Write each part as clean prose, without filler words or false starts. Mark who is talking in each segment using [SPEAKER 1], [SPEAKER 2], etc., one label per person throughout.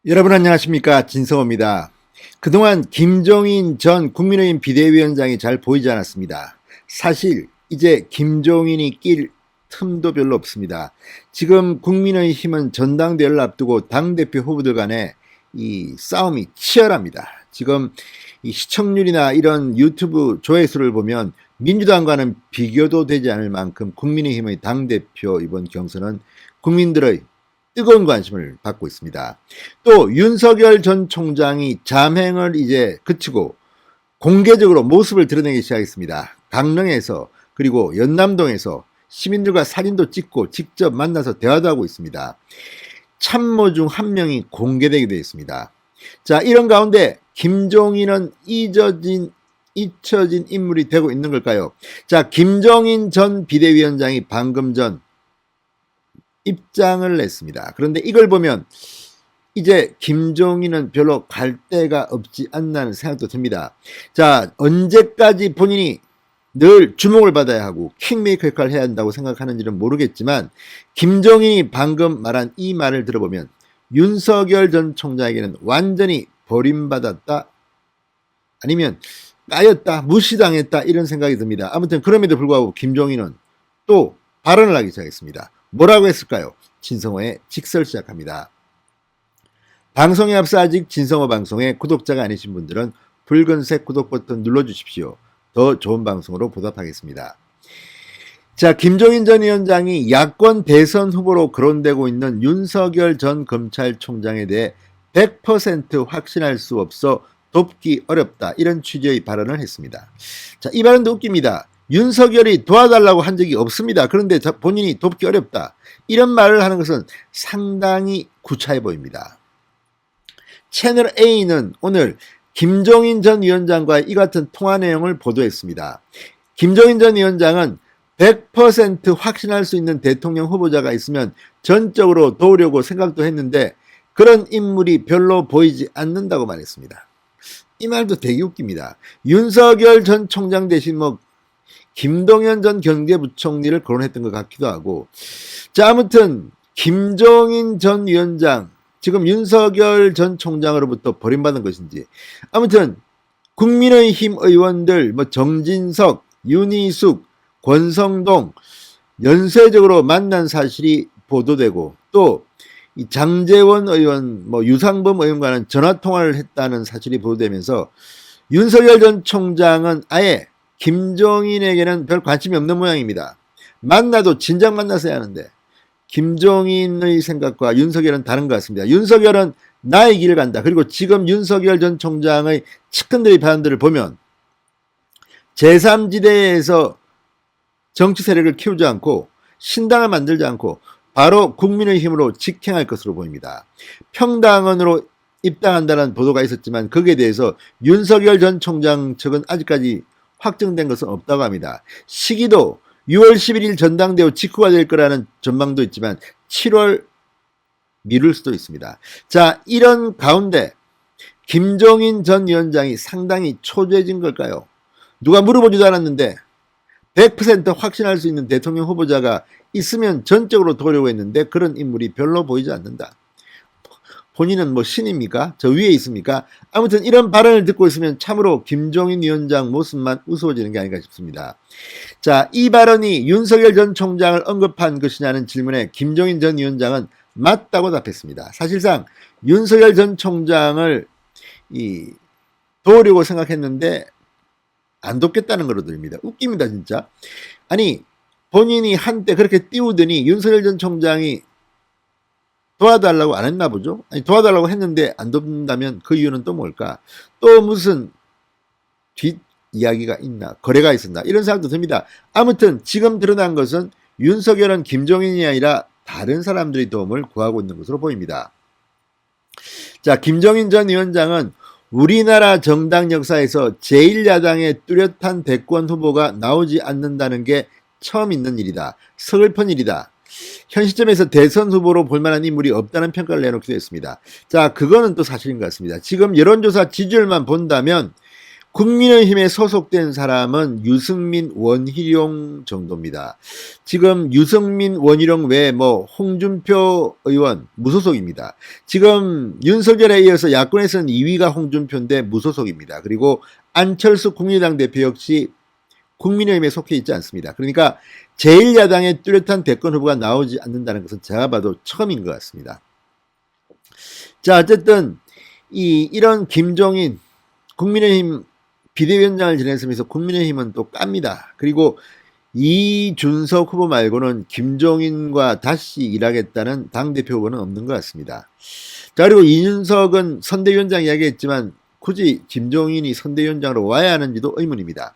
[SPEAKER 1] 여러분 안녕하십니까, 진성호입니다. 그동안 김종인 전 국민의힘 비대위원장이 잘 보이지 않았습니다. 사실 이제 김종인이 낄 틈도 별로 없습니다. 지금 국민의힘은 전당대회를 앞두고 당대표 후보들 간에 이 싸움이 치열합니다. 지금 이 시청률이나 이런 유튜브 조회수를 보면 민주당과는 비교도 되지 않을 만큼 국민의힘의 당대표 이번 경선은 국민들의 뜨거운 관심을 받고 있습니다. 또 윤석열 전 총장이 잠행을 이제 그치고 공개적으로 모습을 드러내기 시작했습니다. 강릉에서 그리고 연남동에서 시민들과 사진도 찍고 직접 만나서 대화도 하고 있습니다. 참모 중 한 명이 공개되게 되어 있습니다. 자, 이런 가운데 김종인은 잊혀진 인물이 되고 있는 걸까요? 자, 김종인 전 비대위원장이 방금 전 입장을 냈습니다. 그런데 이걸 보면 이제 김종인은 별로 갈 데가 없지 않나는 생각도 듭니다. 자, 언제까지 본인이 늘 주목을 받아야 하고 킹메이커 역할을 해야 한다고 생각하는지는 모르겠지만 김종인이 방금 말한 이 말을 들어보면 윤석열 전 총장에게는 완전히 버림받았다, 아니면 까였다, 무시당했다, 이런 생각이 듭니다. 아무튼 그럼에도 불구하고 김종인은 또 발언을 하기 시작했습니다. 뭐라고 했을까요? 진성호의 직설 시작합니다. 방송에 앞서 아직 진성호 방송에 구독자가 아니신 분들은 붉은색 구독 버튼 눌러주십시오. 더 좋은 방송으로 보답하겠습니다. 자, 김종인 전 위원장이 야권 대선 후보로 거론되고 있는 윤석열 전 검찰총장에 대해 100% 확신할 수 없어 돕기 어렵다, 이런 취지의 발언을 했습니다. 자, 이 발언도 웃깁니다. 윤석열이 도와달라고 한 적이 없습니다. 그런데 본인이 돕기 어렵다, 이런 말을 하는 것은 상당히 구차해 보입니다. 채널 A는 오늘 김종인 전 위원장과의 이 같은 통화 내용을 보도했습니다. 김종인 전 위원장은 100% 확신할 수 있는 대통령 후보자가 있으면 전적으로 도우려고 생각도 했는데 그런 인물이 별로 보이지 않는다고 말했습니다. 이 말도 되게 웃깁니다. 윤석열 전 총장 대신 김동연 전 경제부총리를 거론했던 것 같기도 하고. 자, 아무튼 김종인 전 위원장, 지금 윤석열 전 총장으로부터 버림받은 것인지, 아무튼 국민의힘 의원들 정진석, 윤희숙, 권성동 연쇄적으로 만난 사실이 보도되고, 또 이 장제원 의원, 유상범 의원과는 전화통화를 했다는 사실이 보도되면서 윤석열 전 총장은 아예 김종인에게는 별 관심이 없는 모양입니다. 만나도 진작 만났어야 하는데 김종인의 생각과 윤석열은 다른 것 같습니다. 윤석열은 나의 길을 간다. 그리고 지금 윤석열 전 총장의 측근들의 발언들을 보면 제3지대에서 정치 세력을 키우지 않고 신당을 만들지 않고 바로 국민의힘으로 직행할 것으로 보입니다. 평당원으로 입당한다는 보도가 있었지만 거기에 대해서 윤석열 전 총장 측은 아직까지 확정된 것은 없다고 합니다. 시기도 6월 11일 전당대회 직후가 될 거라는 전망도 있지만 7월 미룰 수도 있습니다. 자, 이런 가운데 김종인 전 위원장이 상당히 초조해진 걸까요? 누가 물어보지도 않았는데 100% 확신할 수 있는 대통령 후보자가 있으면 전적으로 도우려고 했는데 그런 인물이 별로 보이지 않는다. 본인은 신입니까? 저 위에 있습니까? 아무튼 이런 발언을 듣고 있으면 참으로 김종인 위원장 모습만 우스워지는 게 아닌가 싶습니다. 자, 이 발언이 윤석열 전 총장을 언급한 것이냐는 질문에 김종인 전 위원장은 맞다고 답했습니다. 사실상 윤석열 전 총장을 도우려고 생각했는데 안 돕겠다는 거로 들립니다. 웃깁니다, 진짜. 아니, 본인이 한때 그렇게 띄우더니 윤석열 전 총장이 도와달라고 안 했나 보죠. 아니, 도와달라고 했는데 안 돕는다면 그 이유는 또 뭘까? 또 무슨 뒷 이야기가 있나, 거래가 있었나, 이런 생각도 듭니다. 아무튼 지금 드러난 것은 윤석열은 김종인이 아니라 다른 사람들의 도움을 구하고 있는 것으로 보입니다. 자, 김종인 전 위원장은 우리나라 정당 역사에서 제1야당의 뚜렷한 대권 후보가 나오지 않는다는 게 처음 있는 일이다. 서글픈 일이다. 현 시점에서 대선 후보로 볼만한 인물이 없다는 평가를 내놓기도 했습니다. 자, 그거는 또 사실인 것 같습니다. 지금 여론조사 지지율만 본다면 국민의힘에 소속된 사람은 유승민, 원희룡 정도입니다. 지금 유승민, 원희룡 외에 홍준표 의원 무소속입니다. 지금 윤석열에 이어서 야권에서는 2위가 홍준표인데 무소속입니다. 그리고 안철수 국민의당 대표 역시 국민의힘에 속해 있지 않습니다. 그러니까 제1야당의 뚜렷한 대권 후보가 나오지 않는다는 것은 제가 봐도 처음인 것 같습니다. 자, 어쨌든 이런 김종인 국민의힘 비대위원장을 지냈으면서 국민의힘은 또 깝니다. 그리고 이준석 후보 말고는 김종인과 다시 일하겠다는 당대표 후보는 없는 것 같습니다. 자, 그리고 이준석은 선대위원장 이야기했지만 굳이 김종인이 선대위원장으로 와야 하는지도 의문입니다.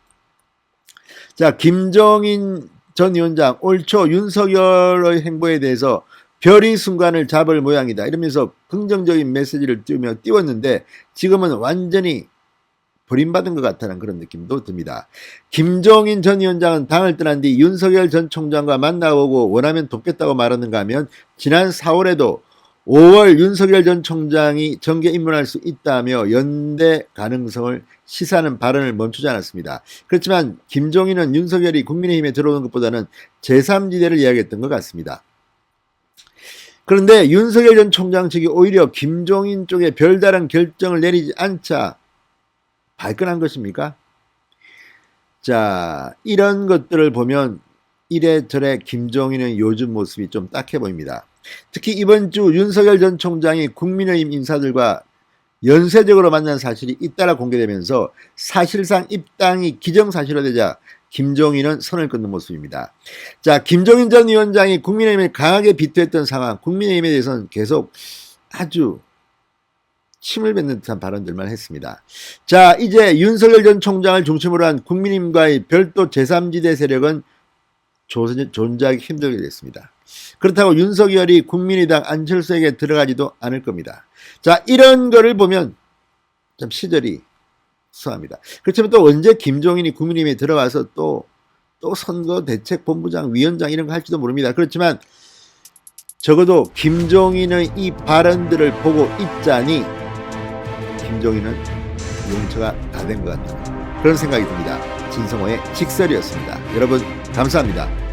[SPEAKER 1] 자, 김종인 전 위원장 올 초 윤석열의 행보에 대해서 별이 순간을 잡을 모양이다 이러면서 긍정적인 메시지를 띄웠는데 지금은 완전히 버림받은 것 같다는 그런 느낌도 듭니다. 김종인 전 위원장은 당을 떠난 뒤 윤석열 전 총장과 만나보고 원하면 돕겠다고 말하는가 하면 지난 4월에도 5월 윤석열 전 총장이 정계 입문할 수 있다며 연대 가능성을 시사하는 발언을 멈추지 않았습니다. 그렇지만 김종인은 윤석열이 국민의힘에 들어오는 것보다는 제3지대를 이야기했던 것 같습니다. 그런데 윤석열 전 총장 측이 오히려 김종인 쪽에 별다른 결정을 내리지 않자 발끈한 것입니까? 자, 이런 것들을 보면 이래저래 김종인의 요즘 모습이 좀 딱해 보입니다. 특히 이번 주 윤석열 전 총장이 국민의힘 인사들과 연쇄적으로 만난 사실이 잇따라 공개되면서 사실상 입당이 기정사실화되자 김종인은 선을 끊는 모습입니다. 자, 김종인 전 위원장이 국민의힘에 강하게 비토했던 상황, 국민의힘에 대해서는 계속 아주 침을 뱉는 듯한 발언들만 했습니다. 자, 이제 윤석열 전 총장을 중심으로 한 국민의힘과의 별도 제3지대 세력은 존재하기 힘들게 됐습니다. 그렇다고 윤석열이 국민의당 안철수에게 들어가지도 않을 겁니다. 자, 이런 거를 보면 참 시절이 수합니다. 그렇지만 또 언제 김종인이 국민의힘에 들어가서 또 선거대책본부장, 위원장 이런 거 할지도 모릅니다. 그렇지만 적어도 김종인의 이 발언들을 보고 있자니 김종인은 용처가 다 된 것 같다는 그런 생각이 듭니다. 진성호의 직설이었습니다. 여러분 감사합니다.